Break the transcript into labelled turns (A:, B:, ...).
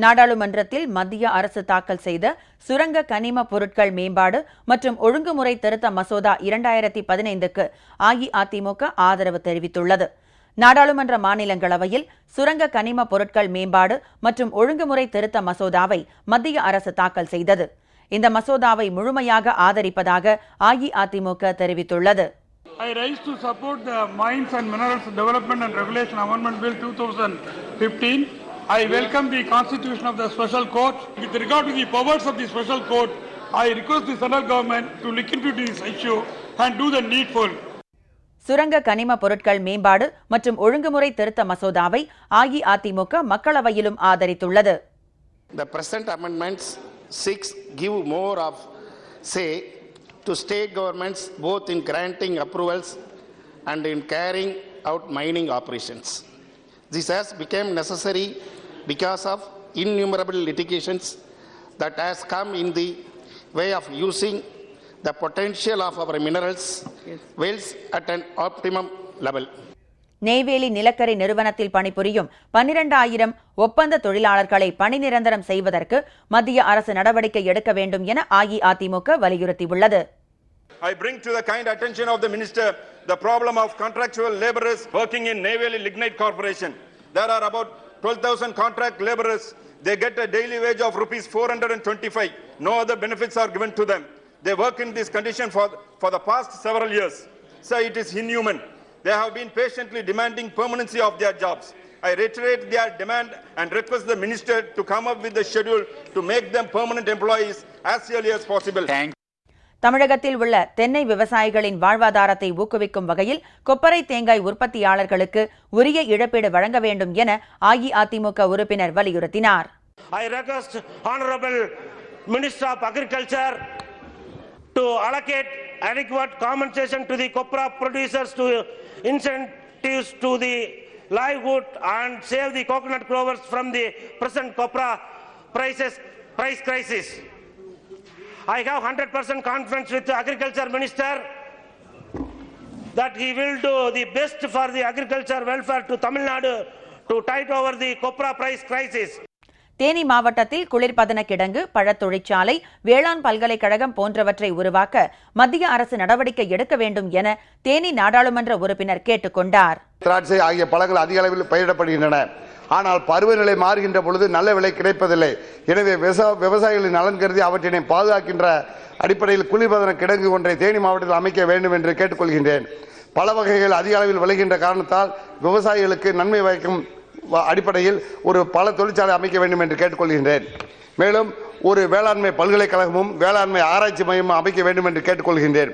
A: நாடாளுமன்றத்தில் மத்திய அரசு தாக்கல் செய்த சுரங்க கனிம பொருட்கள் மேம்பாடு மற்றும் ஒழுங்குமுறை திருத்த மசோதா 2015க்கு அஇஅதிமுக ஆதரவு தெரிவித்துள்ளது. நாடாளுமன்ற மாநிலங்களவையில் சுரங்க கனிம பொருட்கள் மேம்பாடு மற்றும் ஒழுங்குமுறை திருத்த மசோதாவை மத்திய அரசு தாக்கல் செய்தது. இந்த மசோதாவை முழுமையாக ஆதரிப்பதாக அஇஅதிமுக தெரிவித்துள்ளது.
B: I rise to support the Mines and Minerals Development and Regulation Amendment Bill 2015. I welcome the constitution of the Special Court. With regard to the powers of the Special Court, I request the central government to look into this issue and do the needful.
A: சுரங்க கனிம பொருட்கள் மேம்பாடு மற்றும் ஒழுங்குமுறை திருத்த மசோதாவை அஇஅதிமுக மக்களவையிலும் ஆதரித்துள்ளது.
C: The present amendments give more of say to state governments both in granting approvals and in carrying out mining operations. This has become necessary because of innumerable litigations that has come in the way of using the potential of our minerals wells at an optimum level.
A: Neyveli நிலக்கரி நிறுவனத்தில் பணிபுரியும் 12,000 ஒப்பந்த தொழிலாளர்களை பணி நிரந்தரம் செய்வதற்கு மத்திய அரசு நடவடிக்கை எடுக்க வேண்டும் என அஇஅதிமுக வலியுறுத்தியுள்ளது.
D: I bring to the kind attention of the minister the problem of contractual laborers working in Neyveli Lignite Corporation. There are about 12,000 contract laborers. They get a daily wage of rupees 425. No other benefits are given to them. They work in this condition for the past several years. So it is inhuman. They have been patiently demanding permanency of their jobs. I reiterate their demand and request the minister to come up with a schedule to make them permanent employees as early as possible.
A: தமிழகத்தில் உள்ள தென்னை விவசாயிகளின் வாழ்வாதாரத்தை ஊக்குவிக்கும் வகையில் கொப்பரை தேங்காய் உற்பத்தியாளர்களுக்கு உரிய இழப்பீடு வழங்க வேண்டும் என அஇஅதிமுக உறுப்பினர் வலியுறுத்தினார்.
E: I request Honorable Minister of Agriculture to allocate adequate compensation to the copra producers, to incentives to the livelihood and save the coconut growers from the present copra price crisis. I have 100% confidence with the Agriculture Minister that he will do the best for the agriculture welfare to Tamil Nadu to tide over the copra price crisis.
A: Theni மாவட்டத்தில் குளிர்பதன கிடங்கு, பழத் தொழிற்சாலை, வேளாண் பல்கலைக்கழகம் போன்றவற்றை உருவாக்க மத்திய அரசு நடவடிக்கை எடுக்க வேண்டும் என தேனி நாடாளுமன்ற உறுப்பினர் கேட்டுக் கொண்டார்.
F: திராட்சை ஆகிய பழங்கள் அதிக அளவில் பயிரிடப்படுகின்றன. ஆனால் பருவநிலை மாறுகின்ற பொழுது நல்ல விலை கிடைப்பதில்லை. எனவே விவசாயிகளின் நலன் கருதி அவற்றினை பாதுகாக்கின்ற அடிப்படையில் குளிர்பதன கிடங்கு ஒன்றை தேனி மாவட்டத்தில் அமைக்க வேண்டும் என்று கேட்டுக்கொள்கின்றேன். பல வகைகள் அதிக அளவில் விளைகின்ற காரணத்தால் விவசாயிகளுக்கு நன்மை பயக்கும் அடிப்படையில் ஒரு பல தொழிற்சாலை அமைக்க வேண்டும் என்று கேட்டுக்கொள்கின்றேன். மேலும் ஒரு வேளாண்மை பல்கலைக்கழகமும் வேளாண்மை ஆராய்ச்சி மையமும் அமைக்க வேண்டும் என்று கேட்டுக்கொள்கின்றேன்.